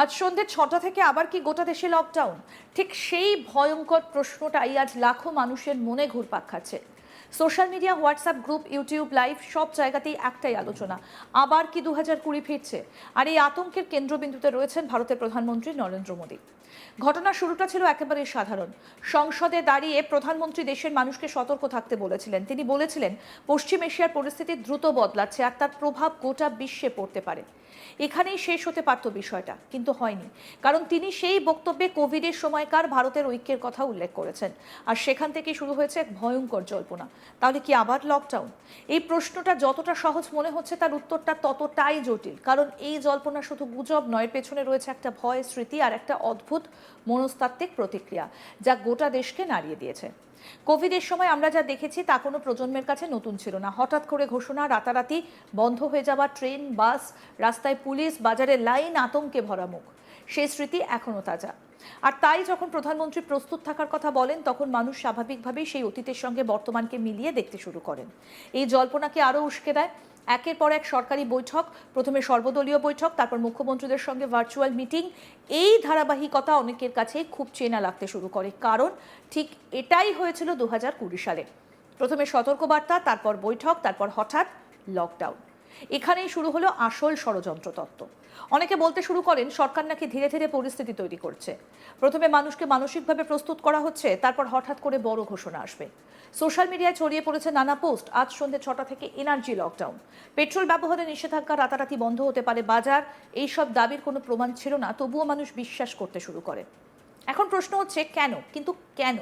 আজ সন্ধ্যে ৬টা থেকে আবার কি গোটা দেশে লকডাউন? ঠিক সেই ভয়ঙ্কর প্রশ্নটাই আজ লাখো মানুষের মনে ঘুরপাক খাচ্ছে। Social media, WhatsApp group, YouTube live সব জায়গাতেই একটাই আলোচনা, আবার কি 2020 ফিরছে? আর এই আতঙ্কের কেন্দ্রবিন্দুতে রয়েছেন ভারতের প্রধানমন্ত্রী নরেন্দ্র মোদী। ঘটনার শুরুটা ছিল একেবারেই সাধারণ। সংসদে দাঁড়িয়ে প্রধানমন্ত্রী দেশের মানুষকে সতর্ক থাকতে বলেছিলেন। তিনি বলেছিলেন পশ্চিম এশিয়ার পরিস্থিতি দ্রুত বদলাচ্ছে আর তার প্রভাব গোটা বিশ্বে পড়তে পারে। এখানেই শেষ হতে পারত বিষয়টা, কিন্তু হয়নি। কারণ তিনি সেই বক্তব্যে কোভিডের সময়কার ভারতের ঐক্যের কথা উল্লেখ করেছেন। আর সেখান থেকে শুরু হয়েছে এক ভয়ঙ্কর জল্পনা। তাহলে কি আবার লকডাউন? এই প্রশ্নটা যতটা সহজ মনে হচ্ছে তার উত্তরটা ততটাই জটিল। কারণ এই জল্পনা শুধু গুজব নয়, পেছনে রয়েছে একটা ভয়, স্মৃতি আর একটা অদ্ভুত মনস্তাত্ত্বিক প্রতিক্রিয়া যা গোটা দেশকে নাড়িয়ে দিয়েছে। কোভিডের সময় আমরা যা দেখেছি তা কোনো প্রজন্মের কাছে নতুন ছিল না। হঠাৎ করে ঘোষণা, রাতারাতি বন্ধ হয়ে যাওয়া ট্রেন, বাস, রাস্তায় পুলিশ, বাজারে লাইন, আতঙ্কে ভরা মুখ। সেই স্মৃতি এখনো তাজা। আর তাই যখন প্রধানমন্ত্রী প্রস্তুত থাকার কথা বলেন, তখন মানুষ স্বাভাবিকভাবেই সেই অতীতের সঙ্গে বর্তমানকে মিলিয়ে দেখতে শুরু করেন। এই জল্পনাকে আরও উস্কে দেয় একের পর এক সরকারি বৈঠক, প্রথমে সর্বদলীয় বৈঠক, তারপর মুখ্যমন্ত্রীদের সঙ্গে ভার্চুয়াল মিটিং। এই ধারাবাহিকতা অনেকের কাছে খুব চেনা লাগতে শুরু করে, কারণ ঠিক এটাই হয়েছিল 2020 সালে। প্রথমে সতর্কবার্তা, তারপর বৈঠক, তারপর হঠাৎ লকডাউন। এখানেই শুরু হলো আসল ষড়যন্ত্র তত্ত্ব। অনেকে বলতে শুরু করেন সরকার নাকি ধীরে ধীরে পরিস্থিতি তৈরি করছে। প্রথমে মানুষকে মানসিকভাবে প্রস্তুত করা হচ্ছে, তারপর হঠাৎ করে বড় ঘোষণা আসবে। সোশ্যাল মিডিয়ায় ছড়িয়ে পড়েছে নানা পোস্ট। আজ সন্ধ্যে 6টা থেকে এনার্জি লকডাউন, পেট্রোল ব্যবহারে নিষেধাজ্ঞা, রাতারাতি বন্ধ হতে পারে বাজার। এইসব দাবির কোনো প্রমাণ ছিল না, তবুও মানুষ বিশ্বাস করতে শুরু করে। এখন প্রশ্ন হচ্ছে কেন? কিন্তু কেন?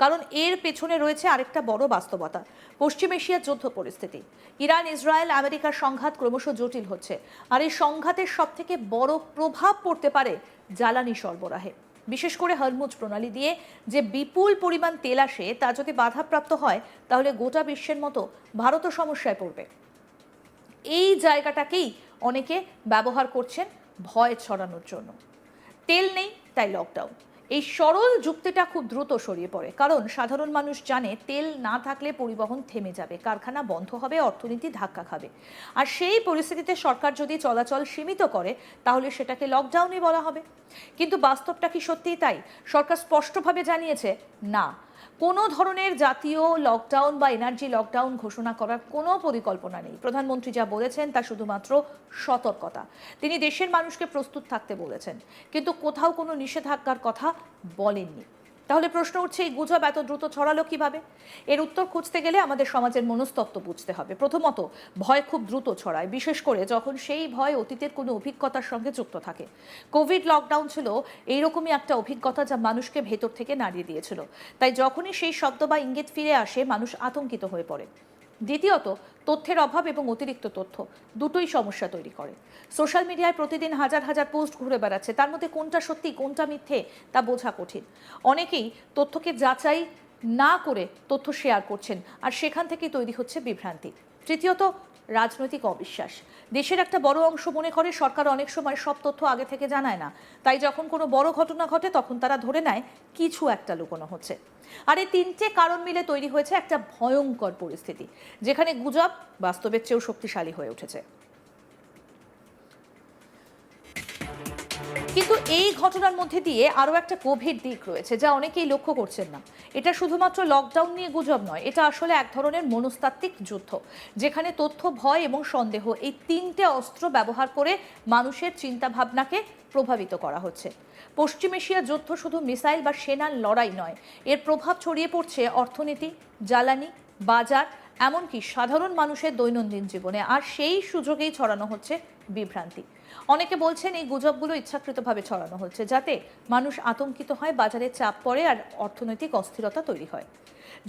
কারণ এর পেছনে রয়েছে আরেকটা বড় বাস্তবতা, পশ্চিম এশিয়ার যুদ্ধ পরিস্থিতি। ইরান, ইসরায়েল, আমেরিকার সংঘাত ক্রমশ জটিল হচ্ছে। আর এই সংঘাতের সব থেকে বড় প্রভাব পড়তে পারে জ্বালানি সরবরাহে। বিশেষ করে হরমুজ প্রণালী দিয়ে যে বিপুল পরিমাণ তেল আসে, তা যদি বাধাপ্রাপ্ত হয়, তাহলে গোটা বিশ্বের মতো ভারতও সমস্যায় পড়বে। এই জায়গাটাকেই অনেকে ব্যবহার করছেন ভয় ছড়ানোর জন্য। তেল নেই তাই লকডাউন, এই সরল যুক্তিটা খুব দ্রুত ছড়িয়ে পড়ে। কারণ সাধারণ মানুষ জানে তেল না থাকলে পরিবহন থেমে যাবে, কারখানা বন্ধ হবে, অর্থনীতি ধাক্কা খাবে। আর সেই পরিস্থিতিতে সরকার যদি চলাচল সীমিত করে, তাহলে সেটাকে লকডাউনই বলা হবে। কিন্তু বাস্তবটা কি সত্যিই তাই? সরকার স্পষ্টভাবে জানিয়েছে না, কোনো ধরনের জাতীয় লকডাউন বা এনার্জি লকডাউন ঘোষণা করার কোনো পরিকল্পনা নেই। প্রধানমন্ত্রী যা বলেছেন তা শুধুমাত্র সতর্কতা। তিনি দেশের মানুষকে প্রস্তুত থাকতে বলেছেন, কিন্তু কোথাও কোনো নিষেধাজ্ঞার কথা বলেননি। তাহলে প্রশ্ন উঠছে, এই গুজব এত দ্রুত ছড়ালো কিভাবে? এর উত্তর খুঁজতে গেলে আমাদের সমাজের মনস্তত্ত্ব বুঝতে হবে। প্রথমত, ভয় খুব দ্রুত ছড়ায়, বিশেষ করে যখন সেই ভয় অতীতের কোনো অভিজ্ঞতার সঙ্গে যুক্ত থাকে। কোভিড লকডাউন ছিল এইরকমই একটা অভিজ্ঞতা যা মানুষকে ভেতর থেকে নাড়িয়ে দিয়েছিল। তাই যখনই সেই শব্দ বা ইঙ্গিত ফিরে আসে, মানুষ আতঙ্কিত হয়ে পড়ে। দ্বিতীয়ত, তথ্যের অভাব এবং অতিরিক্ত তথ্য দুটোই সমস্যা তৈরি করে। সোশ্যাল মিডিয়ায় প্রতিদিন হাজার হাজার পোস্ট ঘুরে বেড়াচ্ছে, তার মধ্যে কোনটা সত্যি কোনটা মিথ্যে তা বোঝা কঠিন। অনেকেই তথ্যকে যাচাই না করে তথ্য শেয়ার করছেন, আর সেখান থেকেই তৈরি হচ্ছে বিভ্রান্তি। তৃতীয়ত, রাজনৈতিক অবিশ্বাস। দেশের একটা বড় অংশ মনে করে সরকার অনেক সময় সব তথ্য আগে থেকে জানায় না, তাই যখন কোনো বড় ঘটনা ঘটে তখন তারা ধরে নেয় কিছু একটা লুকোনো হচ্ছে। আর এই তিনটে কারণ মিলে তৈরি হয়েছে একটা ভয়ঙ্কর পরিস্থিতি, যেখানে গুজব বাস্তবের চেয়েও শক্তিশালী হয়ে উঠেছে। কিন্তু এই ঘটনার মধ্যে দিয়ে আরও একটা গভীর দিক রয়েছে যা অনেকেই লক্ষ্য করছেন না। এটা শুধুমাত্র লকডাউন নিয়ে গুজব নয়, এটা আসলে এক ধরনের মনস্তাত্ত্বিক যুদ্ধ, যেখানে তথ্য, ভয় এবং সন্দেহ, এই তিনটে অস্ত্র ব্যবহার করে মানুষের চিন্তাভাবনাকে প্রভাবিত করা হচ্ছে। পশ্চিম এশিয়ার যুদ্ধ শুধু মিসাইল বা সেনার লড়াই নয়, এর প্রভাব ছড়িয়ে পড়ছে অর্থনীতি, জ্বালানি, বাজার, এমনকি সাধারণ মানুষের দৈনন্দিন জীবনে। আর সেই সুযোগেই ছড়ানো হচ্ছে বিভ্রান্তি। অনেকে বলছেন এই গুজবগুলো ইচ্ছাকৃতভাবে ছড়ানো হচ্ছে, যাতে মানুষ আতঙ্কিত হয়, বাজারে চাপ পড়ে আর অর্থনৈতিক অস্থিরতা তৈরি হয়।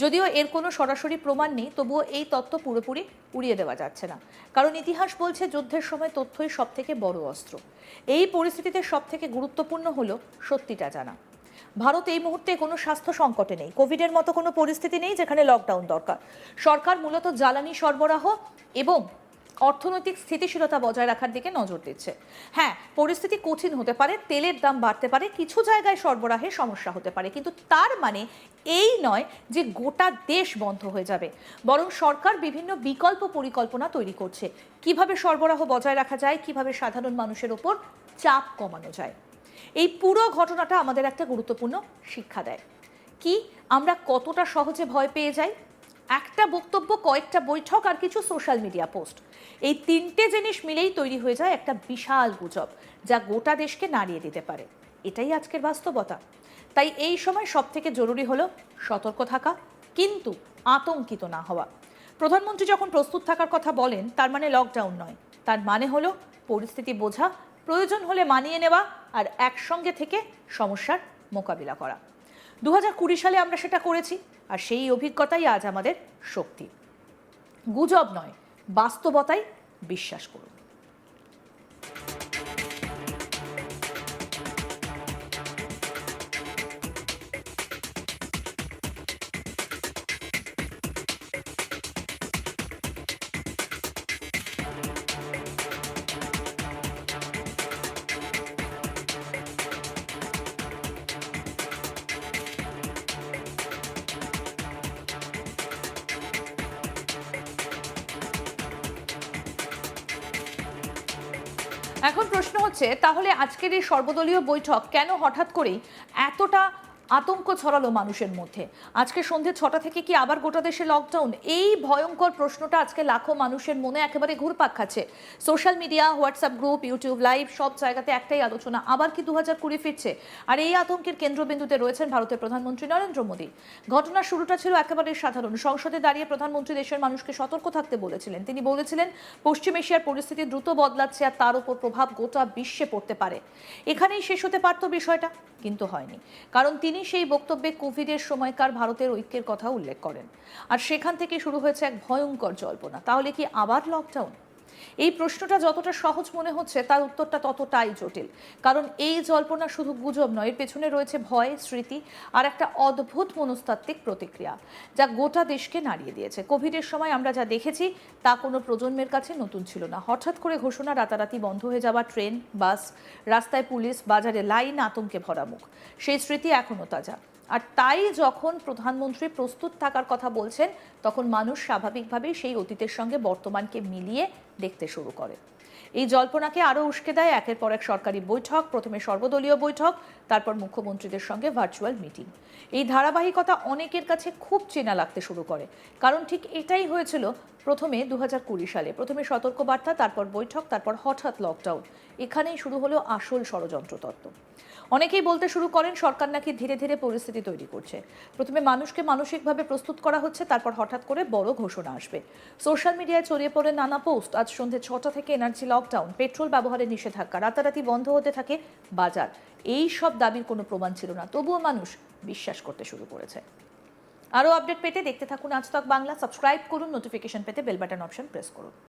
যদিও এর কোনো সরাসরি প্রমাণ নেই, তবুও এই তত্ত্ব পুরোপুরি উড়িয়ে দেওয়া যাচ্ছে না। কারণ ইতিহাস বলছে যুদ্ধের সময় তথ্যই সব থেকে বড় অস্ত্র। এই পরিস্থিতিতে সব থেকে গুরুত্বপূর্ণ হলো সত্যিটা জানা। ভারত এই মুহূর্তে কোনো স্বাস্থ্য সংকটে নেই, কোভিডের মতো কোনো পরিস্থিতি নেই যেখানে লকডাউন দরকার। সরকার মূলত জ্বালানি সরবরাহ এবং অর্থনৈতিক স্থিতিশীলতা বজায় রাখার দিকে নজর দিচ্ছে। হ্যাঁ, পরিস্থিতি কঠিন হতে পারে, তেলের দাম বাড়তে পারে, কিছু জায়গায় সরবরাহে সমস্যা হতে পারে, কিন্তু তার মানে এই নয় যে গোটা দেশ বন্ধ হয়ে যাবে। বরং সরকার বিভিন্ন বিকল্প পরিকল্পনা তৈরি করছে, কিভাবে সরবরাহ বজায় রাখা যায়, কিভাবে সাধারণ মানুষের ওপর চাপ কমানো যায়। এই পুরো ঘটনাটা আমাদের একটা গুরুত্বপূর্ণ শিক্ষা দেয়। কি আমরা কতটা সহজে ভয় পেয়ে যাই? একটা বক্তব্য, কয়েকটা বৈঠক আর কিছু সোশ্যাল মিডিয়া পোস্ট, এই তিনটে জিনিস মিলেই তৈরি হয়ে যায় একটা বিশাল গুজব, যা গোটা দেশকে নাড়িয়ে দিতে পারে। এটাই আজকের বাস্তবতা। তাই এই সময় সব থেকে জরুরি হলো সতর্ক থাকা, কিন্তু আতঙ্কিত না হওয়া। প্রধানমন্ত্রী যখন প্রস্তুত থাকার কথা বলেন, তার মানে লকডাউন নয়, তার মানে হলো পরিস্থিতি বোঝা, প্রয়োজন হলে মানিয়ে নেওয়া আর একসঙ্গে থেকে সমস্যার মোকাবিলা করা। 2020 সালে আমরা সেটা করেছি, আর সেই অভিজ্ঞতাই আজ আমাদের শক্তি। গুজব নয়, বাস্তবতায় বিশ্বাস করুন। এখন প্রশ্ন হচ্ছে, তাহলে আজকের এই সর্বদলীয় বৈঠক কেন হঠাৎ করেই এতটা আতঙ্ক ছড়ালো মানুষের মধ্যে? আজকে সন্ধ্যে 6টা থেকে কি আবার গোটা দেশে লকডাউন? এই ভয়ঙ্কর প্রশ্নটা আজকে লাখো মানুষের মনে একেবারে ঘুরপাক খাচ্ছে। Social media, WhatsApp group, YouTube live, সব জায়গাতে একটাই আলোচনা, আবার কি 2020 ফিরছে? আর এই আতঙ্কের কেন্দ্রবিন্দুতে রয়েছেন ভারতের প্রধানমন্ত্রী নরেন্দ্র মোদী। ঘটনার শুরুটা ছিল একেবারে সাধারণ। সংসদে দাঁড়িয়ে প্রধানমন্ত্রী দেশের মানুষকে সতর্ক থাকতে বলেছিলেন। তিনি বলেছিলেন, পশ্চিম এশিয়ার পরিস্থিতি দ্রুত বদলাচ্ছে আর তার উপর প্রভাব গোটা বিশ্বে পড়তে পারে। এখানেই শেষ হতে পারত বিষয়টা, কিন্তু হয়নি। কারণ তিনি সেই বক্তব্যে কোভিডের সময়কার ভারতের ঐক্যের কথা উল্লেখ করেন। আর সেখান থেকে শুরু হয়েছে এক ভয়ঙ্কর জল্পনা। তাহলে কি আবার লকডাউন? এই প্রশ্নটা যতটা সহজ মনে হচ্ছে, তার উত্তরটা ততটাই জটিল। কারণ এই জল্পনা শুধু গুজব নয়, এর পেছনে রয়েছে ভয়, স্মৃতি আর একটা অদ্ভুত মনস্তাত্ত্বিক প্রতিক্রিয়া, যা গোটা দেশকে নাড়িয়ে দিয়েছে। কোভিডের সময় আমরা যা দেখেছি, তা কোনো প্রজন্মের কাছে নতুন ছিল না। হঠাৎ করে ঘোষণা, রাতারাতি বন্ধ হয়ে যাওয়া ট্রেন, বাস, রাস্তায় পুলিশ, বাজারে লাইন, আতঙ্কে ভরা মুখ। সেই স্মৃতি এখনো তাজা। আর তাই যখন প্রধানমন্ত্রী প্রস্তুত থাকার কথা বলছেন, তখন মানুষ স্বাভাবিকভাবেই সেই অতীতের সঙ্গে বর্তমানকে মিলিয়ে দেখতে শুরু করে। এই জল্পনাকে আরও উস্কে দেয় একের পর এক সরকারি বৈঠক, প্রথমে সর্বদলীয় বৈঠক, তারপর মুখ্যমন্ত্রীদের সঙ্গে ভার্চুয়াল মিটিং। এই ধারাবাহিকতা অনেকের কাছে খুব চেনা লাগতে শুরু করে, কারণ ঠিক এটাই হয়েছিল প্রথমে 2020 সালে। প্রথমে সতর্কবার্তা, তারপর বৈঠক, তারপর হঠাৎ লকডাউন। এখানেই শুরু হলো আসল ষড়যন্ত্র তত্ত্ব। অনেকেই বলতে শুরু করেন, সরকার নাকি ধীরে ধীরে পরিস্থিতি তৈরি করছে। প্রথমে মানুষকে মানসিকভাবে প্রস্তুত করা হচ্ছে, তারপর হঠাৎ করে বড় ঘোষণা আসবে। সোশ্যাল মিডিয়ায় ছড়িয়ে পড়ে নানা পোস্ট। আজ সন্ধ্যে 6টা থেকে এনার্জি লকডাউন, পেট্রোল ব্যবহারের নিষেধাজ্ঞা, রাতারাতি বন্ধ হতে থাকে বাজার। এই সব দাবির কোনো প্রমাণ ছিল না, তবুও মানুষ বিশ্বাস করতে শুরু করেছে। আরও আপডেট পেতে দেখতে থাকুন আজ তক বাংলা। সাবস্ক্রাইব করুন, নোটিফিকেশন পেতে বেল বাটন অপশন প্রেস করুন।